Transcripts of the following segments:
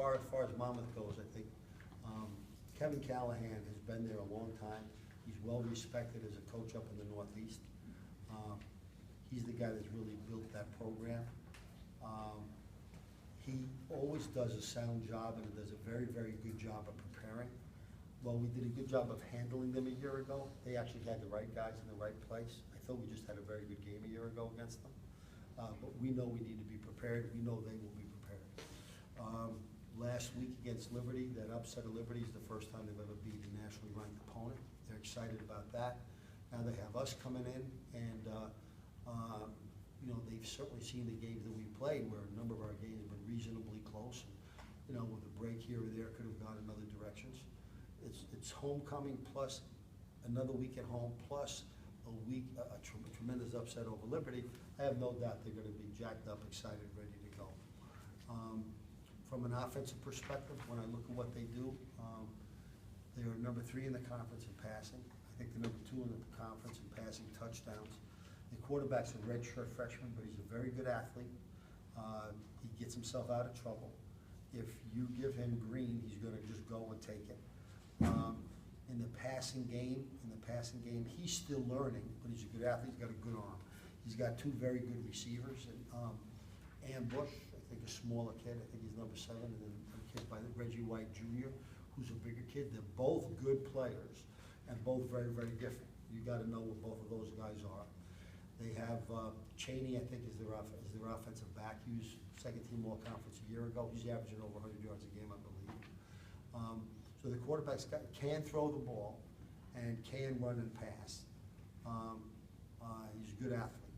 as far as Monmouth goes, I think Kevin Callahan has been there a long time. He's well respected as a coach up in the Northeast. He's the guy that's really built that program. He always does a sound job and does a very, very good job of preparing. Well, we did a good job of handling them a year ago. They actually had the right guys in the right place. I thought we just had a very good game a year ago against them. But we know we need to be prepared. We know they will be prepared. Last week against Liberty, that upset of Liberty is the first time they've ever beat a nationally ranked opponent. They're excited about that. Now they have us coming in, and you know, they've certainly seen the games that we played, where a number of our games have been reasonably close. And, you know, with a break here or there, could have gone in other directions. It's homecoming plus another week at home plus a week, a tremendous upset over Liberty. I have no doubt they're going to be jacked up, excited, ready to go. From an offensive perspective, when I look at what they do, they are number 3 in the conference in passing. I think they're number 2 in the conference in passing touchdowns. The quarterback's a redshirt freshman, but he's a very good athlete. He gets himself out of trouble. If you give him green, he's going to just go and take it. In the passing game, he's still learning, but he's a good athlete. He's got a good arm. He's got 2 very good receivers, and Ambush, I think a smaller kid. I think he's number 7, and then a kid by Reggie White Jr., who's a bigger kid. They're both good players, and both very, very different. You got to know what both of those guys are. They have Cheney, I think, is their offensive back. He was second-team All-Conference a year ago. He's averaging over 100 yards a game, I believe. So the quarterback can throw the ball and can run and pass. He's a good athlete.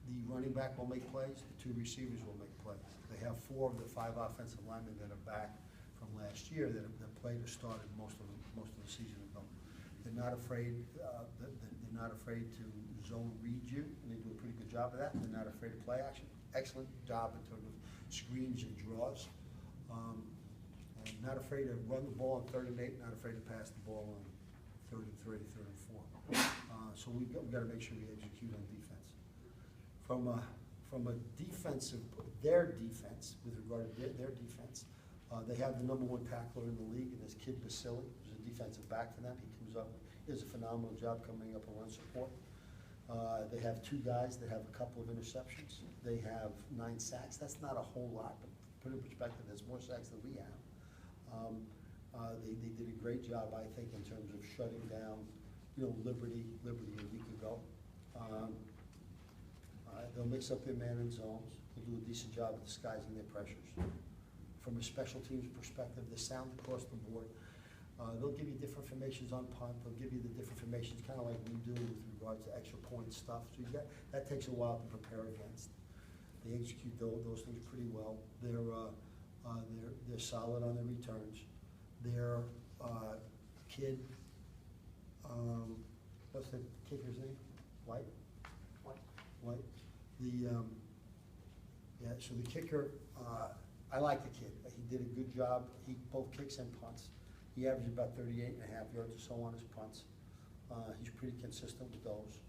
The running back will make plays. The 2 receivers will make plays. They have 4 of the 5 offensive linemen that are back from last year that played or started most of the season ago. They're not afraid. They're not afraid to zone read you, and they do a pretty good job of that. They're not afraid of play action. Excellent job in terms of screens and draws. And not afraid to run the ball on 3rd and 8. Not afraid to pass the ball on 3rd and 3, 3rd and 4. So we've got to make sure we execute on defense. From a defensive, their defense, with regard to their defense, they have the number 1 tackler in the league, and this kid Basili, who's a defensive back for them. He comes up, he does a phenomenal job coming up and run support. They have 2 guys that have a couple of interceptions. They have 9 sacks. That's not a whole lot, but to put it in perspective, there's more sacks than we have. They did a great job, I think, in terms of shutting down, you know, Liberty a week ago. They'll mix up their man in zones. They'll do a decent job of disguising their pressures. From a special teams perspective, they're sound across the board. They'll give you different formations on punt. They'll give you the different formations, kind of like we do with regards to extra point stuff. So that takes a while to prepare against. They execute those things pretty well. They're solid on their returns. Their kid, what's the kicker's name? White. So the kicker, I like the kid. He did a good job. He both kicks and punts. He averaged about 38.5 yards or so on his punts. He's pretty consistent with those.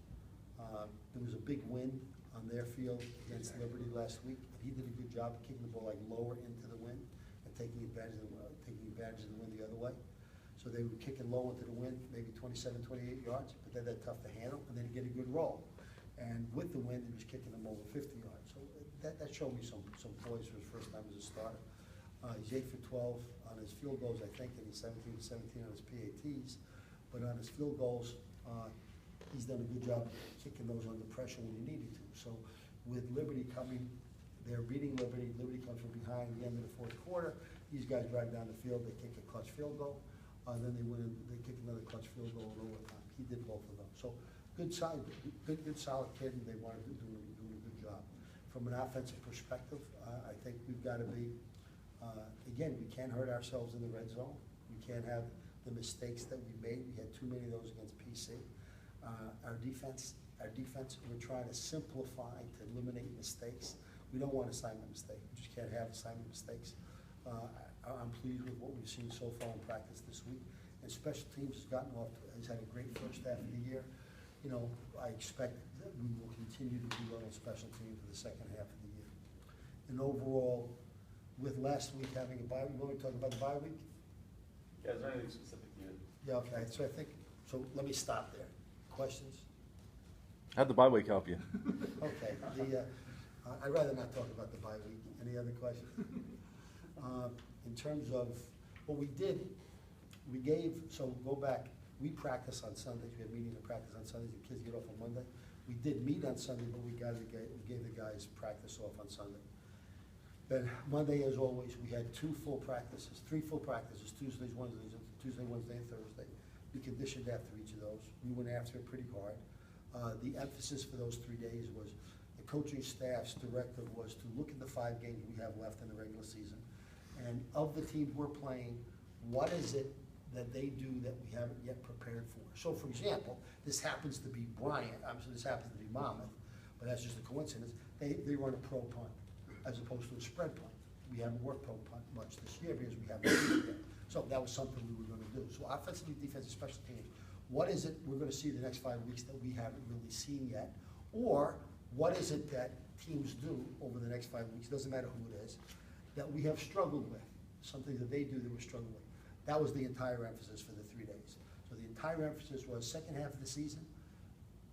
There was a big win on their field against Liberty last week. He did a good job of kicking the ball like lower into the wind and taking advantage of the wind the other way. So they were kicking low into the wind, maybe 27, 28 yards, but they're tough to handle, and then get a good roll. And with the wind, he was kicking them over 50 yards. So that showed me some poise for his first time as a starter. He's 8 for 12 on his field goals, I think, and he's 17 for 17 on his PATs. But on his field goals, he's done a good job kicking those under pressure when he needed to. So with Liberty coming, they're beating Liberty. Liberty comes from behind the end of the 4th quarter. These guys drive down the field. They kick a clutch field goal. Then they kick another clutch field goal in overtime. He did both of them. So good solid kid, and they wanted to do a good job. From an offensive perspective, I think we've got to be, again, we can't hurt ourselves in the red zone. We can't have the mistakes that we made. We had too many of those against PC. Our defense, we're trying to simplify to eliminate mistakes. We don't want assignment mistakes. We just can't have assignment mistakes. I'm pleased with what we've seen so far in practice this week. And special teams has had a great first half of the year. You know, I expect that we will continue to do well on special teams for the second half of the year. And overall, with last week having a bye, you want me to talk about the bye week? Yeah, is there anything specific you? Yeah, okay, so I think, so let me stop there. Questions? How'd the bye week help you? Okay, I'd rather not talk about the bye week. Any other questions? In terms of, what we did, we gave, so go back, we practice on Sundays, we have meetings and practice on Sundays, the kids get off on Monday. We did meet on Sunday, but we gave the guys practice off on Sunday. Then Monday, as always, we had 3 full practices, Tuesday, Wednesday, and Thursday. We conditioned after each of those. We went after it pretty hard. The emphasis for those 3 days was, the coaching staff's directive was to look at the 5 games we have left in the regular season. And of the teams we're playing, what is it that they do that we haven't yet prepared for? So for example, this happens to be Bryant, obviously this happens to be Monmouth, but that's just a coincidence. They run a pro punt as opposed to a spread punt. We haven't worked pro punt much this year because we haven't used it yet. So that was something we were gonna do. So offensively, defensive, special teams, what is it we're gonna see the next 5 weeks that we haven't really seen yet? Or what is it that teams do over the next 5 weeks, doesn't matter who it is, that we have struggled with, something that they do that we're struggling with. That was the entire emphasis for the 3 days. So the entire emphasis was second half of the season,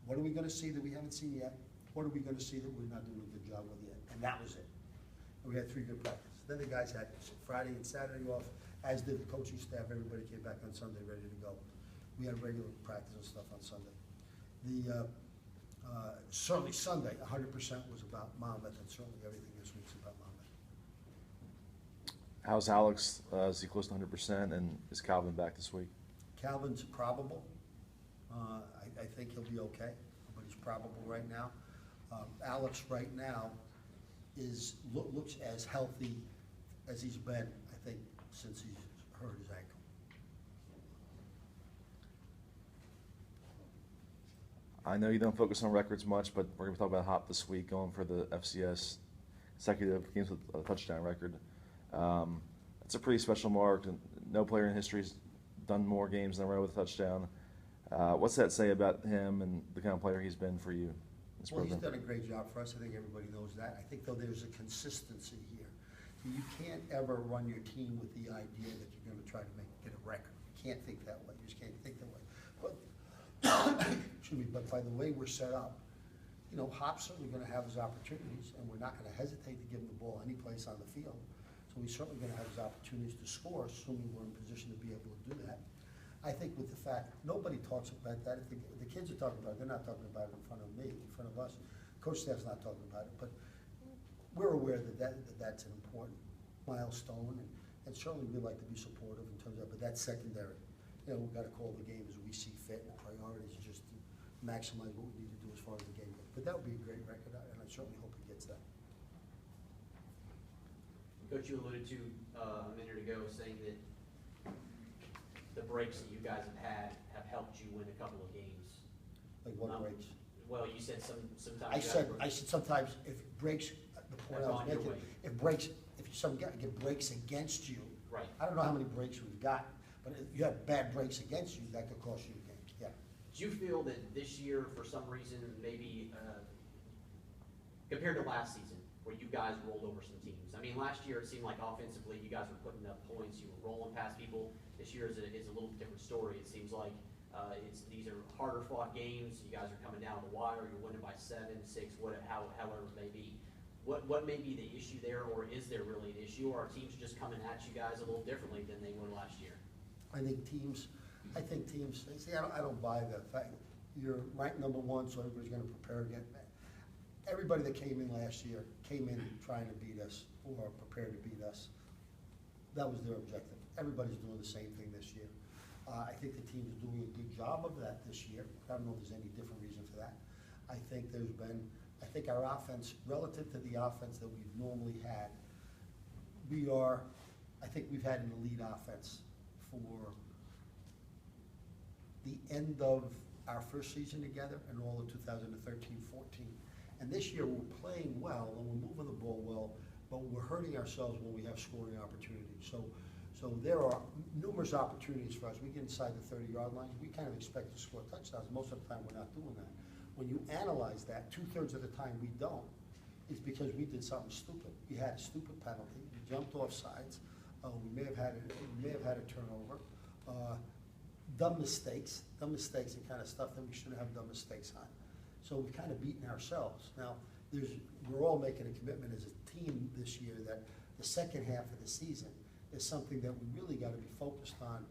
what are we gonna see that we haven't seen yet? What are we gonna see that we're not doing a good job with yet? And that was it. And we had 3 good practices. Then the guys had Friday and Saturday off, as did the coaching staff. Everybody came back on Sunday ready to go. We had regular practice and stuff on Sunday. Certainly Sunday, 100% was about Monmouth, and certainly everything this week's about Monmouth. How's Alex? Is he close to 100%? And is Calvin back this week? Calvin's probable. I think he'll be okay, but he's probable right now. Alex right now looks as healthy as he's been, I think, since he's hurt his ankle. I know you don't focus on records much, but we're going to talk about Hop this week, going for the FCS consecutive games with a touchdown record. It's a pretty special mark, and no player in history has done more games in a row with a touchdown. What's that say about him and the kind of player he's been for you? Well, he's done a great job for us. I think everybody knows that. I think, though, there's a consistency here. You can't ever run your team with the idea that you're going to try to get a record. You can't think that way. You just can't think that way. But excuse me. But by the way we're set up, you know, Hop's certainly going to have his opportunities, and we're not going to hesitate to give him the ball any place on the field. So he's certainly going to have his opportunities to score, assuming we're in position to be able to do that. I think with the fact, nobody talks about that. If the kids are talking about it, they're not talking about it in front of me, in front of us. Coach staff's not talking about it, but we're aware that that's an important milestone, and certainly we'd like to be supportive in terms of that, but that's secondary. You know, we've got to call the game as we see fit, and the priority is just to maximize what we need to do as far as the game goes. But that would be a great record, and I certainly hope he gets that. Coach, you alluded to a minute ago saying that the breaks that you guys have helped you win a couple of games. Like what breaks? Well, you said sometimes. I said sometimes if breaks, the point I was making, if some guy get breaks against you. Right. I don't know how many breaks we've got, but if you have bad breaks against you, that could cost you a game, yeah. Do you feel that this year, for some reason, maybe compared to last season, where you guys rolled over some teams? I mean, last year it seemed like offensively you guys were putting up points, you were rolling past people. This year is a little different story. It seems like these are harder fought games. You guys are coming down the wire. You're winning by 7, 6, however it may be. What may be the issue there, or is there really an issue, or are teams just coming at you guys a little differently than they were last year? I think teams, see, I don't buy the fact you're ranked number 1, so everybody's gonna prepare again. Everybody that came in last year came in trying to beat us or prepared to beat us. That was their objective. Everybody's doing the same thing this year. I think the team's doing a good job of that this year. I don't know if there's any different reason for that. I think our offense, relative to the offense that we've normally had, I think we've had an elite offense for the end of our first season together and all of 2013-14. And this year we're playing well and we're moving the ball well, but we're hurting ourselves when we have scoring opportunities. So there are numerous opportunities for us. We get inside the 30-yard line, we kind of expect to score touchdowns. Most of the time we're not doing that. When you analyze that, 2/3 of the time we don't. is because we did something stupid. We had a stupid penalty, we jumped off sides, we may have had a turnover, dumb mistakes and kind of stuff that we shouldn't have done mistakes on. So we've kind of beaten ourselves. Now, we're all making a commitment as a team this year that the second half of the season is something that we really got to be focused on.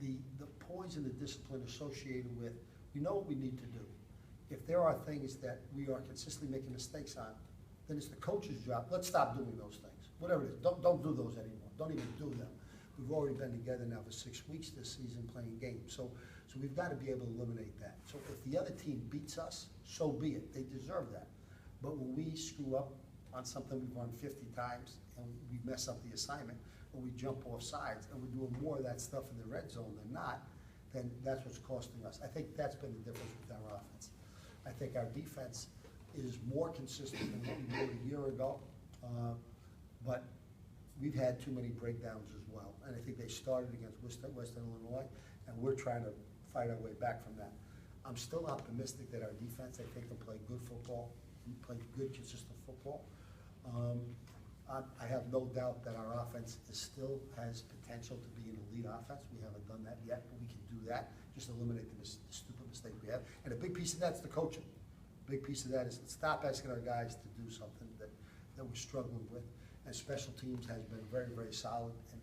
The poise and the discipline associated with, we know what we need to do. If there are things that we are consistently making mistakes on, then it's the coach's job. Let's stop doing those things. Whatever it is, don't do those anymore. Don't even do them. We've already been together now for 6 weeks this season playing games. So we've got to be able to eliminate that. So if the other team beats us, so be it. They deserve that. But when we screw up on something we've run 50 times and we mess up the assignment, or we jump off sides and we're doing more of that stuff in the red zone than not, then that's what's costing us. I think that's been the difference with our offense. I think our defense is more consistent than what we did a year ago, but we've had too many breakdowns as well. And I think they started against Western Illinois, and we're trying to fight our way back from that. I'm still optimistic that our defense, I think, can play good football, play good, consistent football. I have no doubt that our offense still has potential to be an elite offense. We haven't done that yet, but we can do that. Just eliminate the stupid mistake we have. And a big piece of that's the coaching. A big piece of that is stop asking our guys to do something that we're struggling with. And special teams has been very, very solid. And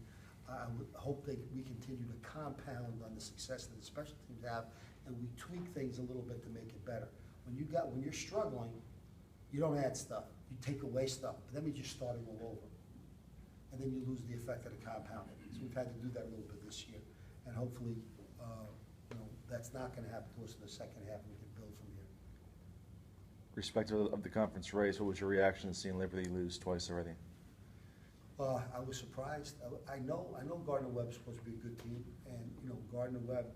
I would hope we continue to compound on the success that the special teams have, and we tweak things a little bit to make it better. When you're struggling, you don't add stuff. You take away stuff, but that means you're starting all over. And then you lose the effect of the compounding. So we've had to do that a little bit this year. And hopefully, that's not gonna happen to us in the second half, and we can build from here. Respective of the conference race, what was your reaction to seeing Liberty lose twice already? I was surprised. I know Gardner-Webb's supposed to be a good team, and, Gardner-Webb's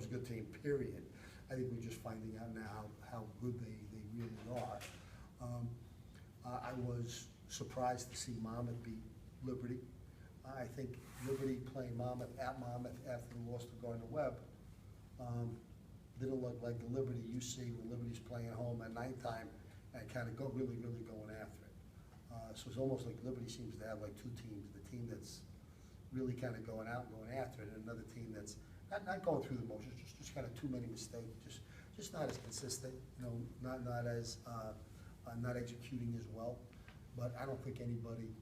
a good team, period. I think we're just finding out now how good they really are. I was surprised to see Monmouth beat Liberty. I think Liberty playing Monmouth at Monmouth after the loss to Gardner-Webb didn't look like the Liberty you see when Liberty's playing home at nighttime and kind of really going after it. So it's almost like Liberty seems to have like two teams: the team that's really kind of going out and going after it, and another team that's not going through the motions, just kind of too many mistakes, just not as consistent, not as not executing as well. But I don't think anybody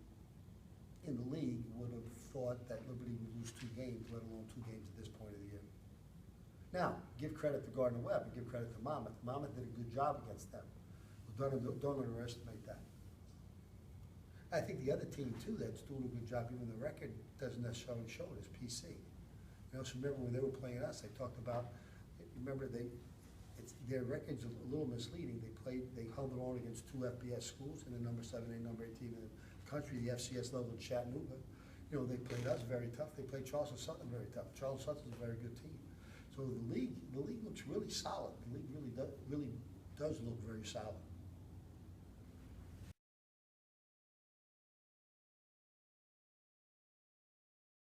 in the league would have thought that Liberty would lose 2 games, let alone 2 games at this point of the year. Now, give credit to Gardner-Webb and give credit to Monmouth. Monmouth did a good job against them. Don't underestimate that. I think the other team too that's doing a good job, even the record doesn't necessarily show it, is PC. So remember when they were playing us, they talked about, their record's a little misleading. They held it on against 2 FBS schools and the number 7 and number 18 in the country, the FCS level in Chattanooga. They played us very tough. They played Charleston Southern very tough. Charleston Southern's a very good team. So the league looks really solid. The league really does look very solid.